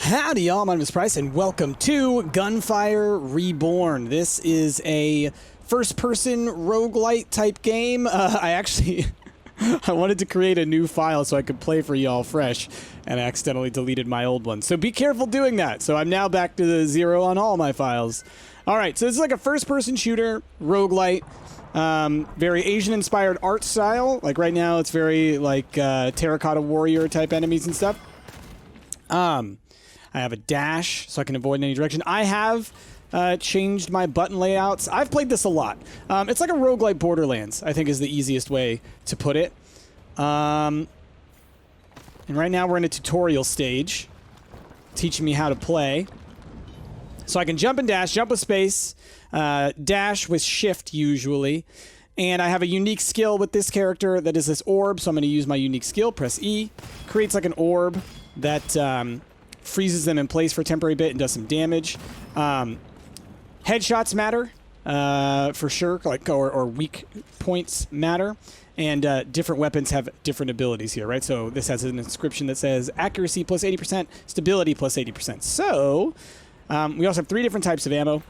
Howdy y'all, my name is Price and welcome to Gunfire Reborn. This is a first-person roguelite type game. I wanted to create a new file so I could play for y'all fresh, and I accidentally deleted my old one. So be careful doing that. So I'm now back to the 0 on all my files. Alright, so this is like a first-person shooter, roguelite. Very Asian-inspired art style. Like right now it's very like terracotta warrior type enemies and stuff. I have a dash, so I can avoid in any direction. I have changed my button layouts. I've played this a lot. It's like a roguelike Borderlands, I think is the easiest way to put it. And right now we're in a tutorial stage, teaching me how to play. So I can jump and dash, jump with space, dash with shift usually. And I have a unique skill with this character that is this orb, so I'm going to use my unique skill, press E. Creates like an orb that freezes them in place for a temporary bit and does some damage. Headshots matter, for sure, like or weak points matter. And different weapons have different abilities here, right? So this has an inscription that says accuracy plus 80%, stability plus 80%. So we also have 3 different types of ammo.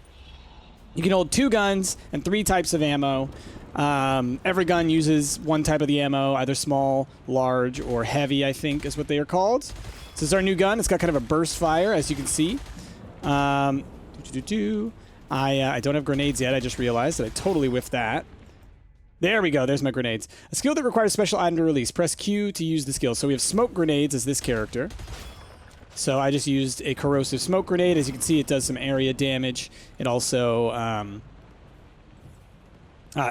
You can hold 2 guns and 3 types of ammo. Every gun uses one type of the ammo, either small, large, or heavy, I think is what they are called. So this is our new gun. It's got kind of a burst fire, as you can see. I don't have grenades yet. I just realized that I totally whiffed that. There we go. There's my grenades. A skill that requires special item to release. Press Q to use the skill. So we have smoke grenades as this character. So I just used a corrosive smoke grenade. As you can see, it does some area damage. It also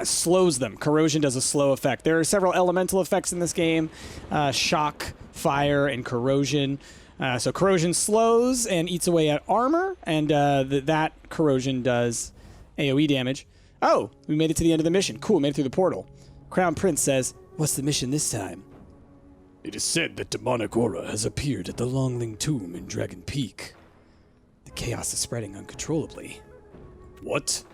slows them. Corrosion does a slow effect. There are several elemental effects in this game. Shock, fire, and corrosion. So corrosion slows and eats away at armor, and that corrosion does AoE damage. Oh, we made it to the end of the mission. Cool, made it through the portal. Crown Prince says, "What's the mission this time?" "It is said that demonic aura has appeared at the Longling Tomb in Dragon Peak. The chaos is spreading uncontrollably." "What?"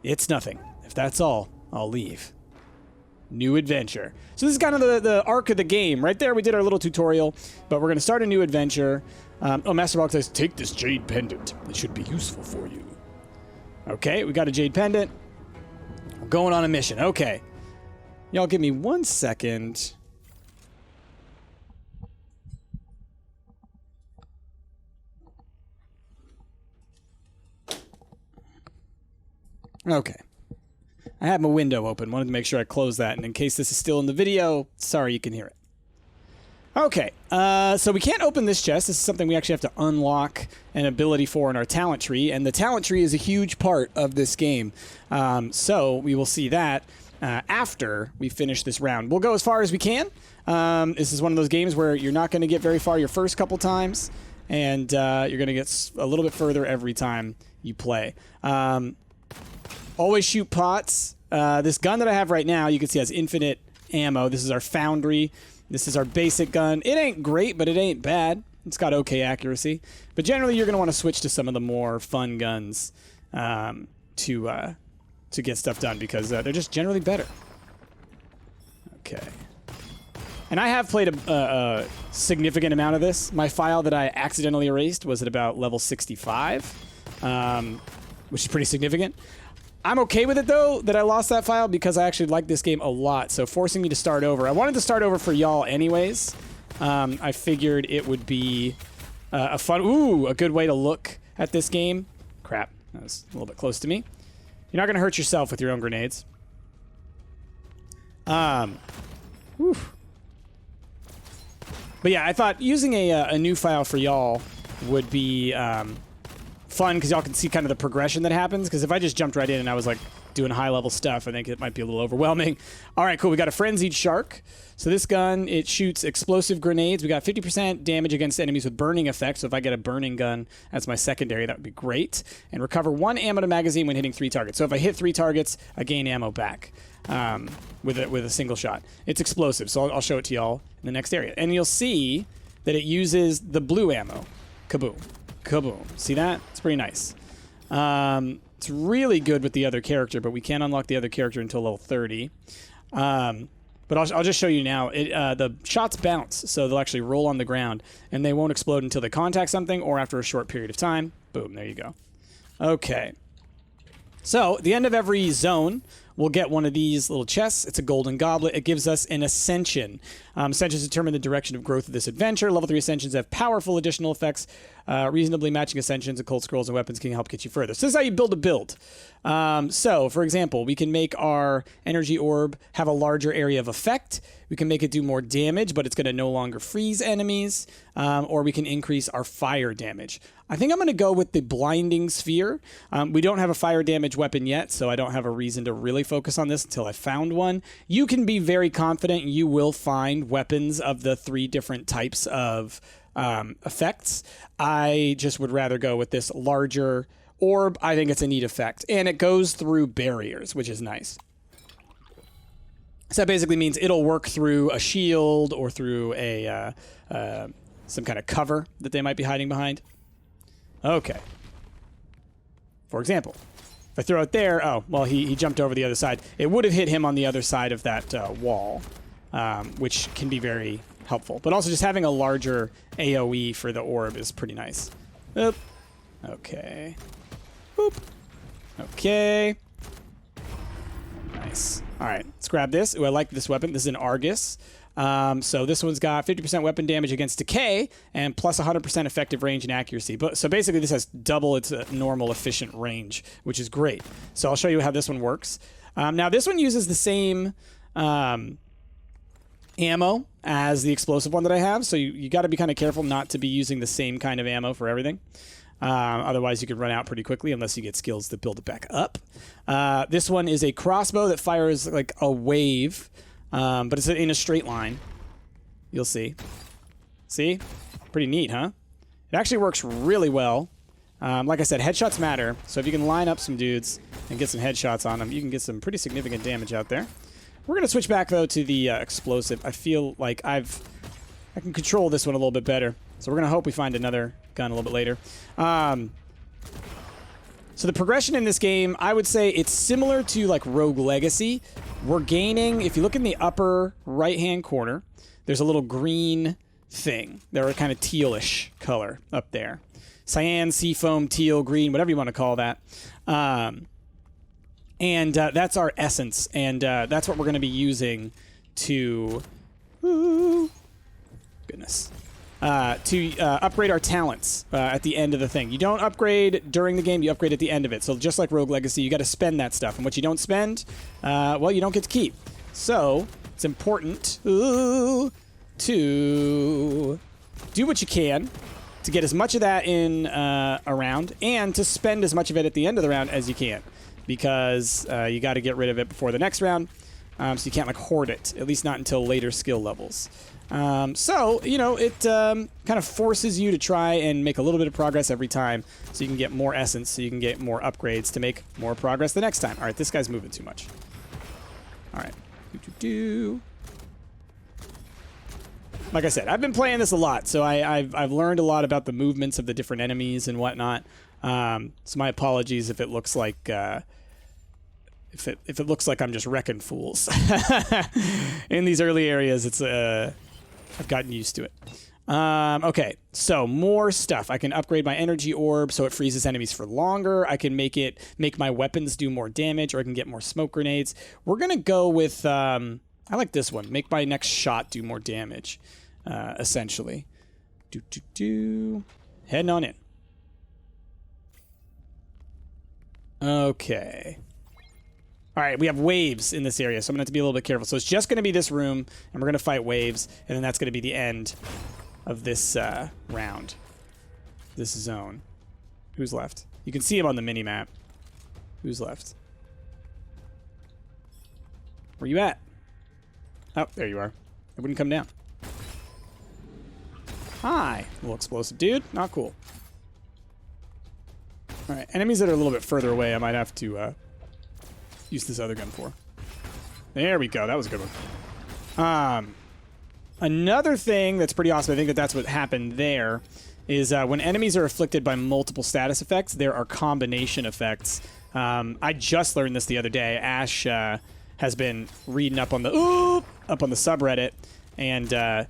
"It's nothing. If that's all, I'll leave." New adventure. So this is kind of the arc of the game. Right there, we did our little tutorial, but we're going to start a new adventure. Master Bog says, "Take this jade pendant. It should be useful for you." Okay, we got a jade pendant. We're going on a mission. Okay. Y'all give me 1 second. Okay. I had my window open. Wanted to make sure I closed that. And in case this is still in the video, sorry you can hear it. Okay. So we can't open this chest. This is something we actually have to unlock an ability for in our talent tree. And the talent tree is a huge part of this game. So we will see that after we finish this round. We'll go as far as we can. This is one of those games where you're not going to get very far your first couple times. And you're going to get a little bit further every time you play. Always shoot pots. This gun that I have right now, you can see has infinite ammo. This is our foundry. This is our basic gun. It ain't great, but it ain't bad. It's got okay accuracy. But generally, you're going to want to switch to some of the more fun guns to get stuff done because they're just generally better. Okay. And I have played a significant amount of this. My file that I accidentally erased was at about level 65, which is pretty significant. I'm okay with it, though, that I lost that file because I actually like this game a lot, so forcing me to start over. I wanted to start over for y'all anyways. I figured it would be a good way to look at this game. Crap, that was a little bit close to me. You're not going to hurt yourself with your own grenades. But yeah, I thought using a new file for y'all would be fun because y'all can see kind of the progression that happens. Because if I just jumped right in and I was like doing high-level stuff, I think it might be a little overwhelming. All right, cool. We got a frenzied shark. So this gun, it shoots explosive grenades. We got 50% damage against enemies with burning effects. So if I get a burning gun as my secondary, that would be great. And recover 1 ammo to magazine when hitting 3 targets. So if I hit 3 targets, I gain ammo back with a single shot. It's explosive, so I'll show it to y'all in the next area. And you'll see that it uses the blue ammo. Kaboom. Kaboom. See that? It's pretty nice. It's really good with the other character, but we can't unlock the other character until level 30. But I'll just show you now. The shots bounce, so they'll actually roll on the ground, and they won't explode until they contact something or after a short period of time. Boom, there you go. Okay. So, at the end of every zone, we'll get one of these little chests. It's a golden goblet. It gives us an ascension. Ascensions determine the direction of growth of this adventure. Level 3 ascensions have powerful additional effects. Reasonably matching ascensions, occult scrolls, and weapons can help get you further. So this is how you build a build. So, for example, we can make our energy orb have a larger area of effect. We can make it do more damage, but it's going to no longer freeze enemies. Or we can increase our fire damage. I think I'm going to go with the blinding sphere. We don't have a fire damage weapon yet, so I don't have a reason to really focus on this until I found one. You can be very confident you will find weapons of the 3 different types of effects. I just would rather go with this larger orb. I think it's a neat effect, and it goes through barriers, which is nice. So that basically means it'll work through a shield or through a some kind of cover that they might be hiding behind. Okay. For example, if I throw it there, oh, well, he jumped over the other side. It would have hit him on the other side of that wall, which can be very helpful. But also just having a larger AoE for the orb is pretty nice. Oop. Okay. Boop. Okay. Nice. All right, let's grab this. Ooh, I like this weapon. This is an Argus. So this one's got 50% weapon damage against decay and plus 100% effective range and accuracy. So basically this has double its normal efficient range, which is great. So I'll show you how this one works. Now this one uses the same ammo as the explosive one that I have. So you got to be kind of careful not to be using the same kind of ammo for everything. Otherwise you could run out pretty quickly unless you get skills to build it back up. This one is a crossbow that fires like a wave. But it's in a straight line. You'll see. See? Pretty neat, huh? It actually works really well. Like I said, headshots matter. So if you can line up some dudes and get some headshots on them, you can get some pretty significant damage out there. We're going to switch back, though, to the explosive. I feel like I can control this one a little bit better. So we're going to hope we find another gun a little bit later. So the progression in this game, I would say it's similar to like Rogue Legacy. We're gaining, if you look in the upper right-hand corner, there's a little green thing. They're a kind of tealish color up there. Cyan, seafoam, teal, green, whatever you want to call that. And that's our essence, and that's what we're going to be using to... Ooh, goodness. To upgrade our talents at the end of the thing. You don't upgrade during the game, you upgrade at the end of it. So just like Rogue Legacy, you got to spend that stuff. And what you don't spend, well, you don't get to keep. So it's important to do what you can to get as much of that in a round and to spend as much of it at the end of the round as you can. Because you got to get rid of it before the next round. So you can't like hoard it, at least not until later skill levels. So, you know, it kind of forces you to try and make a little bit of progress every time so you can get more essence, so you can get more upgrades to make more progress the next time. All right, this guy's moving too much. All right. Like I said, I've been playing this a lot, so I've learned a lot about the movements of the different enemies and whatnot. So my apologies if it looks like... If it looks like I'm just wrecking fools. In these early areas, it's I've gotten used to it. Okay, so more stuff. I can upgrade my energy orb so it freezes enemies for longer. I can make my weapons do more damage, or I can get more smoke grenades. We're gonna go with I like this one. Make my next shot do more damage, essentially. Heading on in. Okay. All right, we have waves in this area, so I'm going to have to be a little bit careful. So it's just going to be this room, and we're going to fight waves, and then that's going to be the end of this round, this zone. Who's left? You can see him on the mini-map. Who's left? Where you at? Oh, there you are. It wouldn't come down. Hi, little explosive dude. Not cool. All right, enemies that are a little bit further away, I might have to... use this other gun for. There we go. That was a good one. Another thing that's pretty awesome, I think that's what happened there, is when enemies are afflicted by multiple status effects, there are combination effects. I just learned this the other day. Ash has been reading up on the subreddit and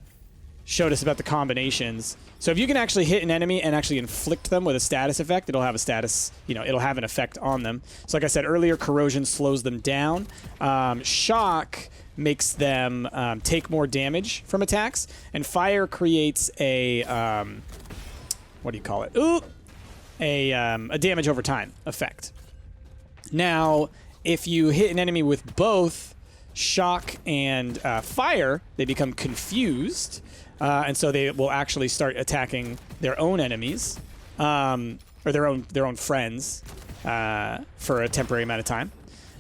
showed us about the combinations. So if you can actually hit an enemy and actually inflict them with a status effect, it'll have a status, it'll have an effect on them. So like I said earlier, corrosion slows them down. Shock makes them take more damage from attacks, and fire creates a what do you call it? A damage over time effect. Now, if you hit an enemy with both shock and fire, they become confused, and so they will actually start attacking their own enemies or their own friends for a temporary amount of time.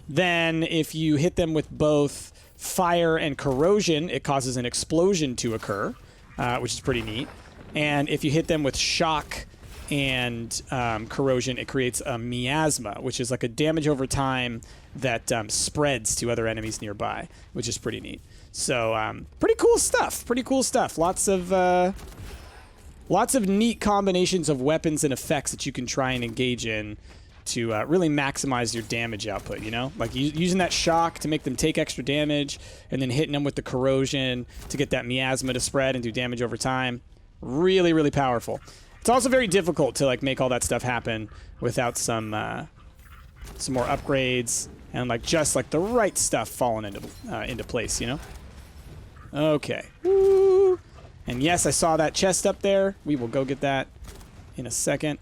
Then, if you hit them with both fire and corrosion, it causes an explosion to occur, which is pretty neat. And if you hit them with shock and corrosion, it creates a miasma, which is like a damage over time that spreads to other enemies nearby, which is pretty neat. So pretty cool stuff. Pretty cool stuff. Lots of neat combinations of weapons and effects that you can try and engage in to really maximize your damage output, Like using that shock to make them take extra damage, and then hitting them with the corrosion to get that miasma to spread and do damage over time. Really, really powerful. It's also very difficult to like make all that stuff happen without some more upgrades and just the right stuff falling into place, Okay. Woo. And yes, I saw that chest up there. We will go get that in a second.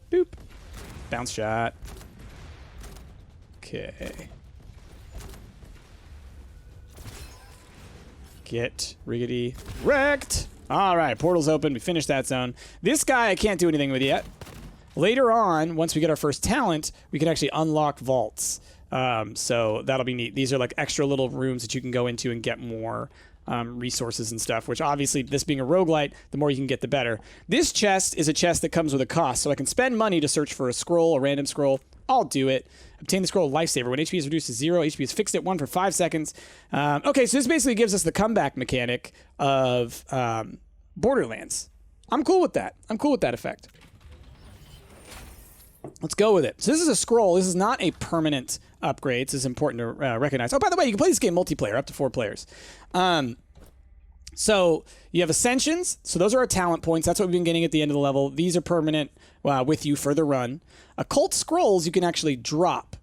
Boop. Bounce shot. Okay. Get riggedy wrecked. All right, portal's open. We finished that zone. This guy I can't do anything with yet. Later on, once we get our first talent, we can actually unlock vaults. So that'll be neat. These are like extra little rooms that you can go into and get more resources and stuff, which obviously, this being a roguelite, the more you can get, the better. This chest is a chest that comes with a cost, so I can spend money to search for a scroll, a random scroll. I'll do it. Obtain the scroll Lifesaver. When HP is reduced to 0, HP is fixed at 1 for 5 seconds. Okay, so this basically gives us the comeback mechanic of Borderlands. I'm cool with that. I'm cool with that effect. Let's go with it. So this is a scroll. This is not a permanent upgrade. This is important to recognize. Oh, by the way, you can play this game multiplayer, up to 4 players. So you have Ascensions. So those are our talent points. That's what we've been getting at the end of the level. These are permanent with you for the run. Occult Scrolls you can actually drop.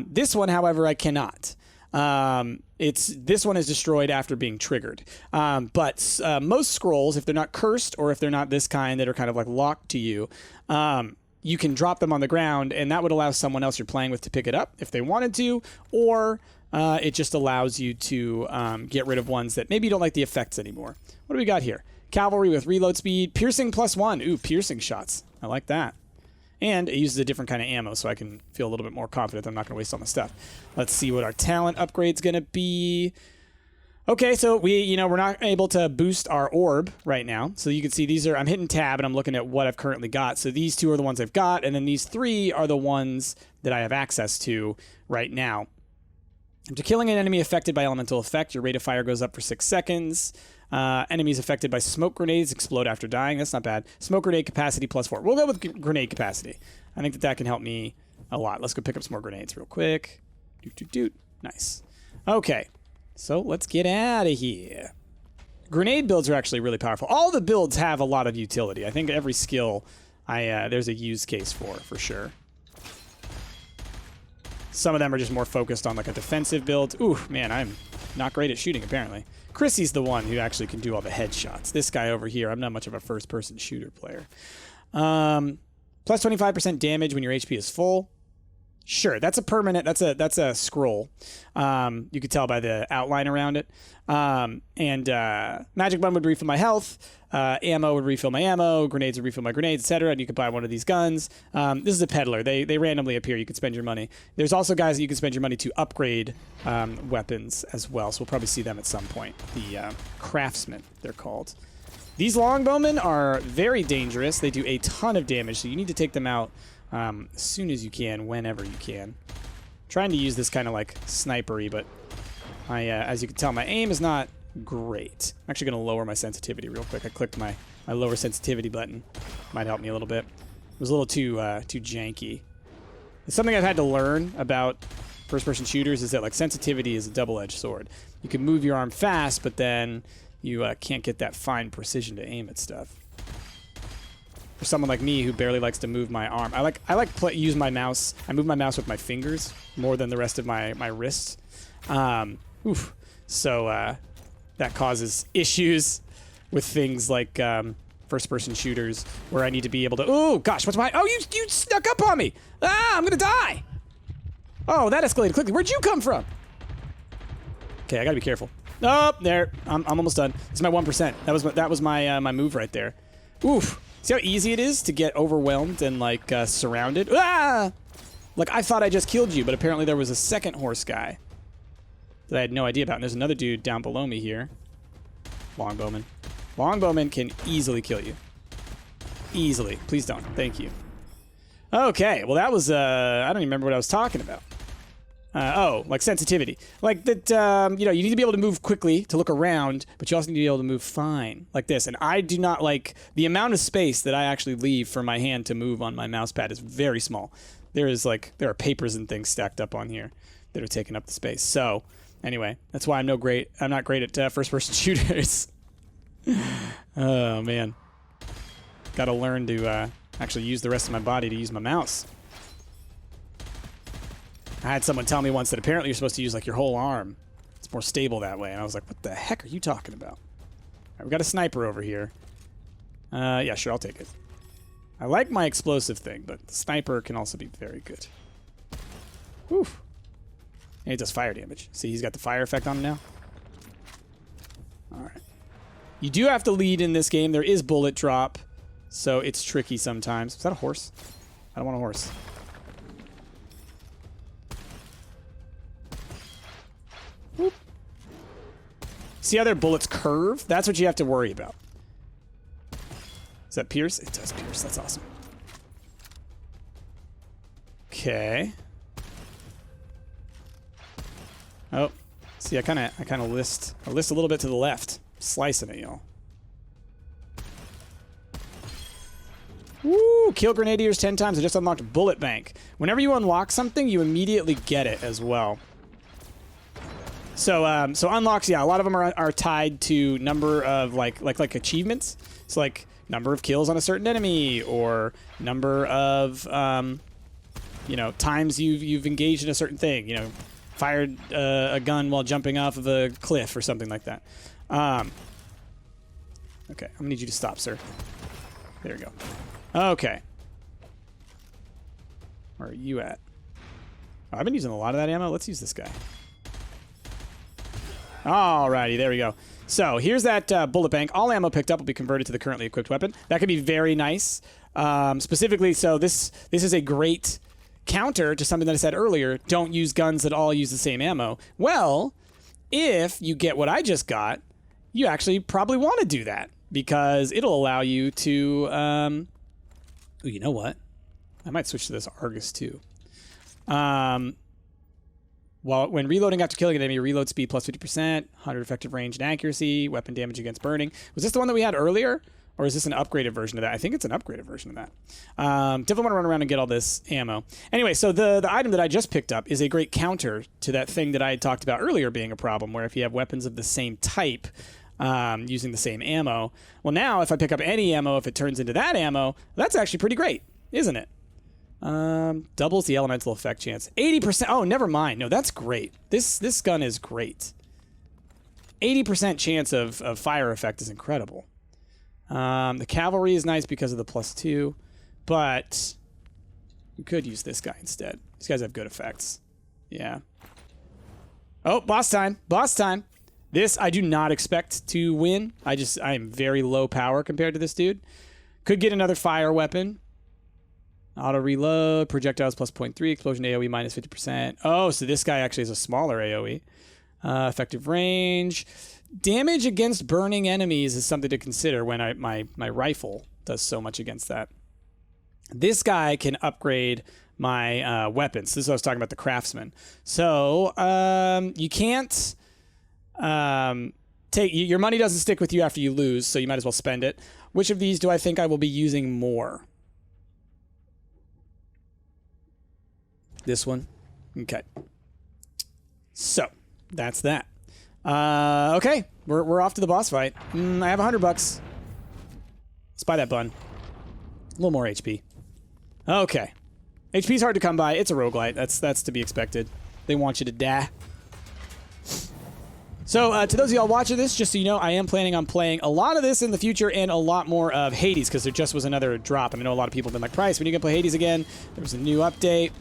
This one, however, I cannot. This one is destroyed after being triggered. But most scrolls, if they're not cursed or if they're not this kind that are kind of like locked to you, you can drop them on the ground, and that would allow someone else you're playing with to pick it up if they wanted to, or it just allows you to get rid of ones that maybe you don't like the effects anymore. What do we got here? Cavalry with reload speed, piercing +1. Ooh, piercing shots. I like that. And it uses a different kind of ammo, so I can feel a little bit more confident that I'm not going to waste all my stuff. Let's see what our talent upgrade's going to be. Okay, so we're not able to boost our orb right now. So you can see these are, I'm hitting tab and I'm looking at what I've currently got. So these 2 are the ones I've got, and then these 3 are the ones that I have access to right now. After killing an enemy affected by elemental effect, your rate of fire goes up for 6 seconds. Enemies affected by smoke grenades explode after dying. That's not bad. Smoke grenade capacity +4. We'll go with grenade capacity. I think that can help me a lot. Let's go pick up some more grenades real quick. Doot, doot, doot. Nice. Okay. So let's get out of here. Grenade builds are actually really powerful. All the builds have a lot of utility. I think every skill there's a use case for sure. Some of them are just more focused on like a defensive build. Ooh, man, I'm not great at shooting apparently. Chrissy's the one who actually can do all the headshots. This guy over here, I'm not much of a first-person shooter player. Plus 25% damage when your HP is full. Sure, that's a permanent. That's a scroll. You could tell by the outline around it. Magic Bun would refill my health. Ammo would refill my ammo. Grenades would refill my grenades, etc. And you could buy one of these guns. This is a peddler. They randomly appear. You could spend your money. There's also guys that you can spend your money to upgrade weapons as well. So we'll probably see them at some point. The craftsmen, they're called. These longbowmen are very dangerous. They do a ton of damage, so you need to take them out as soon as you can, whenever you can. I'm trying to use this kind of like snipery, but as you can tell, my aim is not great. I'm actually going to lower my sensitivity real quick. I clicked my lower sensitivity button. Might help me a little bit. It was a little too janky. It's something I've had to learn about first-person shooters is that like sensitivity is a double-edged sword. You can move your arm fast, but then you can't get that fine precision to aim at stuff. For someone like me who barely likes to move my arm, use my mouse. I move my mouse with my fingers more than the rest of my wrists. So that causes issues with things like first-person shooters where I need to be able to. Oh gosh, what's my? Oh, you snuck up on me! Ah, I'm gonna die! Oh, that escalated quickly. Where'd you come from? Okay, I gotta be careful. Oh, there. I'm almost done. This is my 1%. That was my my move right there. Oof. See how easy it is to get overwhelmed and like surrounded? Ah! Like I thought I just killed you, but apparently there was a second horse guy that I had no idea about. And there's another dude down below me here. Longbowman. Longbowman can easily kill you. Easily. Please don't. Thank you. Okay, well that was, I don't even remember what I was talking about. Oh, like sensitivity. Like that, you know, you need to be able to move quickly to look around, but you also need to be able to move fine, like this. And I do not like, the amount of space that I actually leave for my hand to move on my mouse pad is very small. There are papers and things stacked up on here that are taking up the space. So, anyway, that's why I'm not great at first-person shooters. Oh, man. Gotta learn to, actually use the rest of my body to use my mouse. I had someone tell me once that apparently you're supposed to use like your whole arm. It's more stable that way. And I was like, what the heck are you talking about? All right, we got a sniper over here. Yeah, sure, I'll take it. I like my explosive thing, but the sniper can also be very good. Whew. And it does fire damage. See, he's got the fire effect on him now. All right. You do have to lead in this game. There is bullet drop, so it's tricky sometimes. Is that a horse? I don't want a horse. Whoop. See how their bullets curve? That's what you have to worry about. Does that pierce? It does pierce. That's awesome. Okay. Oh, see, I kind of list a little bit to the left, slicing it, y'all. Woo! Kill grenadiers 10 times. I just unlocked Bullet Bank. Whenever you unlock something, you immediately get it as well. So, so unlocks, yeah, a lot of them are tied to number of like achievements. So like number of kills on a certain enemy, or number of you know, times you've engaged in a certain thing. You know, fired a gun while jumping off of a cliff or something like that. Okay, I'm gonna need you to stop, sir. There we go. Okay. Where are you at? Oh, I've been using a lot of that ammo. Let's use this guy. Alrighty, there we go. So here's that bullet bank. All ammo picked up will be converted to the currently equipped weapon. That could be very nice. Specifically, so this is a great counter to something that I said earlier. Don't use guns that all use the same ammo. Well, if you get what I just got, you actually probably want to do that, because it'll allow you to... ooh, you know what? I might switch to this Argus too. Well, when reloading after killing an enemy, reload speed plus 50%, 100 effective range and accuracy, weapon damage against burning. Was this the one that we had earlier? Or is this an upgraded version of that? I think it's an upgraded version of that. Definitely want to run around and get all this ammo. Anyway, so the item that I just picked up is a great counter to that thing that I had talked about earlier being a problem, where if you have weapons of the same type, using the same ammo, well, now if I pick up any ammo, if it turns into that ammo, that's actually pretty great, isn't it? Doubles the elemental effect chance. 80%. Oh, never mind. No, that's great. This gun is great. 80% chance of fire effect is incredible. The cavalry is nice because of the +2, but we could use this guy instead. These guys have good effects. Yeah. Oh, boss time. Boss time. This I do not expect to win. I am very low power compared to this dude. Could get another fire weapon. Auto reload, projectiles plus 0.3, explosion AoE minus 50%. Oh, so this guy actually has a smaller AoE. Effective range. Damage against burning enemies is something to consider when my rifle does so much against that. This guy can upgrade my weapons. This is what I was talking about, the craftsman. So you can't take... Your money doesn't stick with you after you lose, so you might as well spend it. Which of these do I think I will be using more? This one? Okay. So, that's that. Okay, we're off to the boss fight. I have $100. Let's buy that bun. A little more HP. Okay. HP's hard to come by. It's a roguelite. That's to be expected. They want you to die. So, to those of y'all watching this, just so you know, I am planning on playing a lot of this in the future and a lot more of Hades, because there just was another drop, and I know a lot of people have been like, Price, when are you going to play Hades again? There was a new update.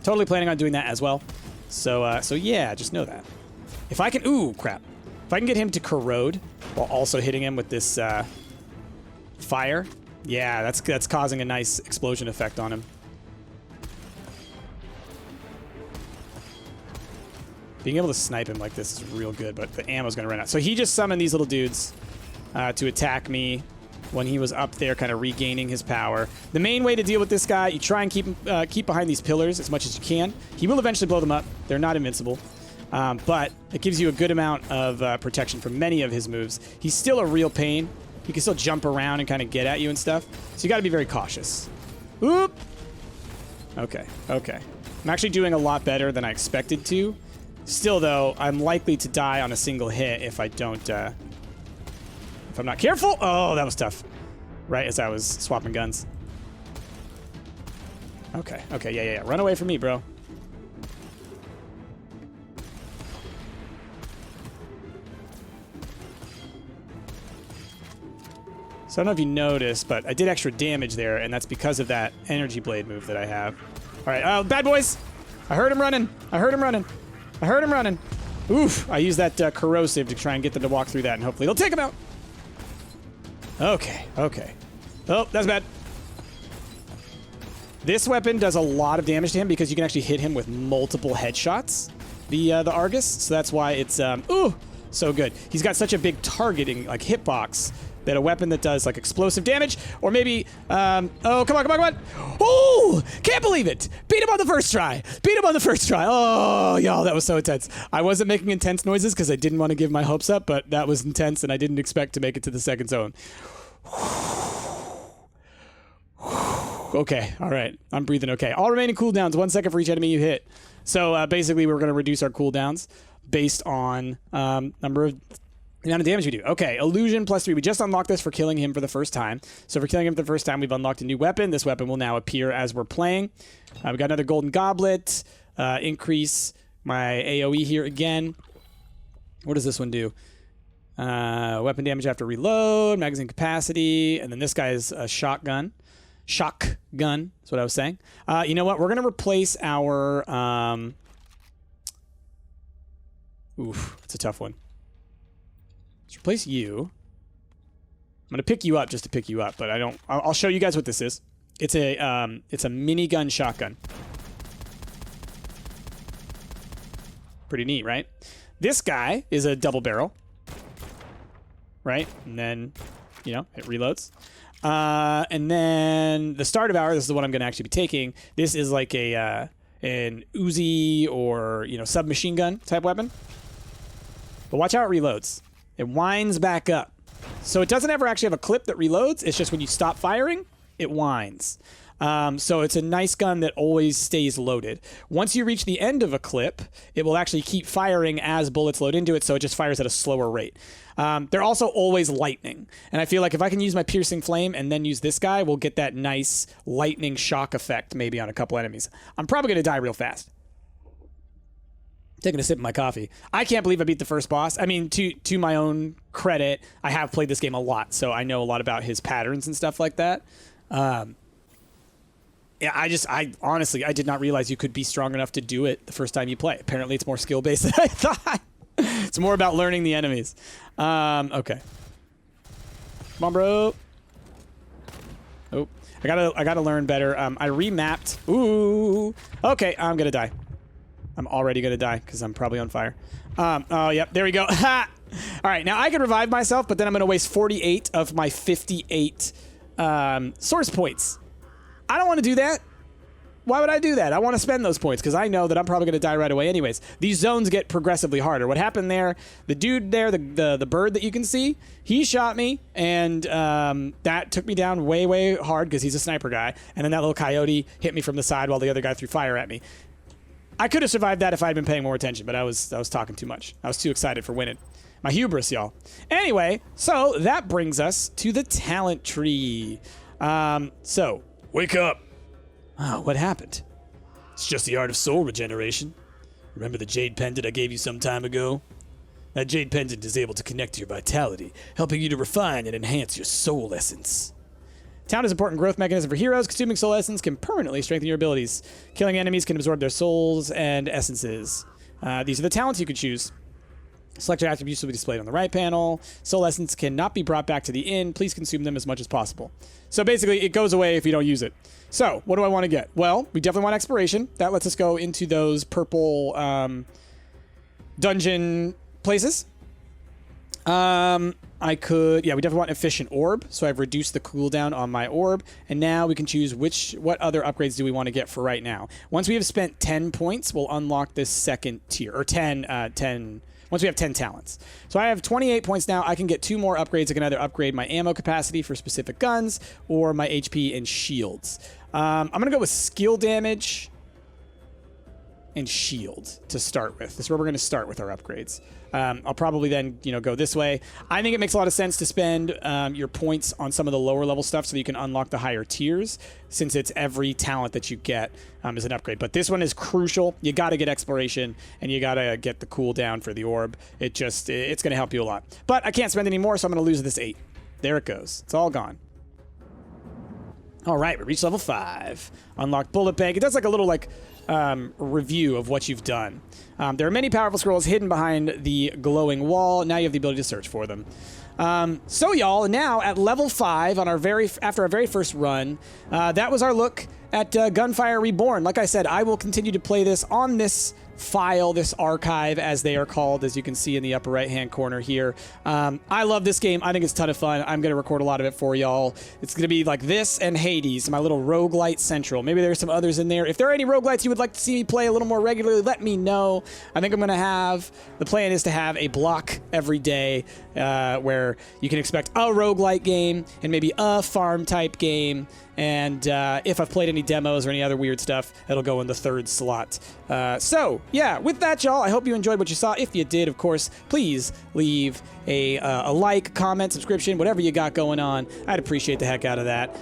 Totally planning on doing that as well. So yeah, just know that. If I can... Ooh, crap. If I can get him to corrode while also hitting him with this fire, yeah, that's causing a nice explosion effect on him. Being able to snipe him like this is real good, but the ammo's going to run out. So he just summoned these little dudes to attack me when he was up there kind of regaining his power. The main way to deal with this guy, you try and keep behind these pillars as much as you can. He will eventually blow them up. They're not invincible. But it gives you a good amount of protection from many of his moves. He's still a real pain. He can still jump around and kind of get at you and stuff. So you got to be very cautious. Oop! Okay, okay. I'm actually doing a lot better than I expected to. Still, though, I'm likely to die on a single hit if I don't... if I'm not careful. Oh, that was tough. Right as I was swapping guns. Okay, okay, yeah. Run away from me, bro. So I don't know if you noticed, but I did extra damage there, and that's because of that energy blade move that I have. All right, bad boys. I heard him running. Oof, I used that corrosive to try and get them to walk through that, and hopefully they'll take him out. Okay. Oh, that's bad. This weapon does a lot of damage to him because you can actually hit him with multiple headshots, the Argus, so that's why it's, ooh, so good. He's got such a big targeting, like, hitbox that a weapon that does, like, explosive damage, or maybe, oh, come on. Oh, can't believe it. Beat him on the first try. Oh, y'all, that was so intense. I wasn't making intense noises because I didn't want to give my hopes up, but that was intense, and I didn't expect to make it to the second zone. Okay, all right. I'm breathing okay. All remaining cooldowns, 1 second for each enemy you hit. So, basically, we're going to reduce our cooldowns based on the amount of damage we do. Okay, illusion +3. We just unlocked this for killing him for the first time. So for killing him for the first time, we've unlocked a new weapon. This weapon will now appear as we're playing. We got another golden goblet. Increase my AoE here again. What does this one do? Weapon damage after reload, magazine capacity, and then this guy is a shotgun. Shotgun, that's what I was saying. You know what? We're going to replace our... Oof, it's a tough one. Let's replace you. I'm gonna pick you up just to pick you up, but I'll show you guys what this is. It's a minigun shotgun. Pretty neat, right? This guy is a double barrel, right? And then, you know, it reloads. And then the start of hour, this is the one I'm gonna actually be taking. This is like an Uzi or, you know, submachine gun type weapon. But watch how it reloads. It winds back up. So it doesn't ever actually have a clip that reloads. It's just when you stop firing, it winds. So it's a nice gun that always stays loaded. Once you reach the end of a clip, it will actually keep firing as bullets load into it, so it just fires at a slower rate. They're also always lightning. And I feel like if I can use my piercing flame and then use this guy, we'll get that nice lightning shock effect maybe on a couple enemies. I'm probably going to die real fast. Taking a sip of my coffee. I can't believe I beat the first boss. I mean, to my own credit, I have played this game a lot, so I know a lot about his patterns and stuff like that. Yeah, I honestly, I did not realize you could be strong enough to do it the first time you play. Apparently, it's more skill-based than I thought. It's more about learning the enemies. Okay. Come on, bro. Oh, I gotta learn better. I remapped. Ooh. Okay, I'm gonna die. I'm already going to die because I'm probably on fire. Oh, yep. There we go. Ha! All right. Now, I can revive myself, but then I'm going to waste 48 of my 58 source points. I don't want to do that. Why would I do that? I want to spend those points because I know that I'm probably going to die right away anyways. These zones get progressively harder. What happened there, the dude there, the bird that you can see, he shot me, and that took me down way, way hard because he's a sniper guy. And then that little coyote hit me from the side while the other guy threw fire at me. I could have survived that if I'd been paying more attention, but I was talking too much. I was too excited for winning. My hubris, y'all. Anyway, so that brings us to the talent tree. So, Wake up. oh, what happened? It's just the art of soul regeneration. Remember the jade pendant I gave you some time ago? That jade pendant is able to connect to your vitality, helping you to refine and enhance your soul essence. Talent is an important growth mechanism for heroes. Consuming soul essence can permanently strengthen your abilities. Killing enemies can absorb their souls and essences. These are the talents you can choose. Select your attributes will be displayed on the right panel. Soul essence cannot be brought back to the inn. Please consume them as much as possible. So basically, it goes away if you don't use it. So, what do I want to get? Well, we definitely want exploration. That lets us go into those purple dungeon places. We definitely want efficient orb. So I've reduced the cooldown on my orb. And now we can choose what other upgrades do we want to get for right now. Once we have spent 10 points, we'll unlock this second tier, or 10, once we have 10 talents. So I have 28 points now. I can get 2 more upgrades. I can either upgrade my ammo capacity for specific guns or my HP and shields. I'm going to go with skill damage and shield to start with. This is where we're going to start with our upgrades. I'll probably then, go this way. I think it makes a lot of sense to spend your points on some of the lower level stuff so that you can unlock the higher tiers, since it's every talent that you get is an upgrade. But this one is crucial. You got to get exploration, and you got to get the cooldown for the orb. It's going to help you a lot. But I can't spend any more, so I'm going to lose this 8. There it goes. It's all gone. All right, we reached level 5. Unlock bullet bank. It does like a little review of what you've done. There are many powerful scrolls hidden behind the glowing wall. Now you have the ability to search for them. So y'all, now at level 5 on after our very first run, that was our look at Gunfire Reborn. Like I said, I will continue to play this on this file, this archive, as they are called, as you can see in the upper right-hand corner here. I love this game. I think it's a ton of fun. I'm going to record a lot of it for y'all. It's going to be like this and Hades, my little roguelite central. Maybe there's some others in there. If there are any roguelites you would like to see me play a little more regularly, let me know. I think the plan is to have a block every day where you can expect a roguelite game and maybe a farm-type game. And if I've played any demos or any other weird stuff, it'll go in the 3rd slot. So, yeah, with that, y'all, I hope you enjoyed what you saw. If you did, of course, please leave a like, comment, subscription, whatever you got going on. I'd appreciate the heck out of that.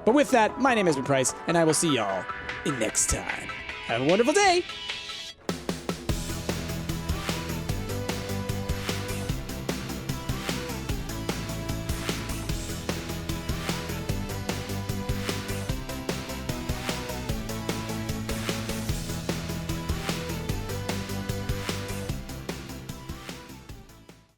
But with that, my name has been Price, and I will see y'all next time. Have a wonderful day.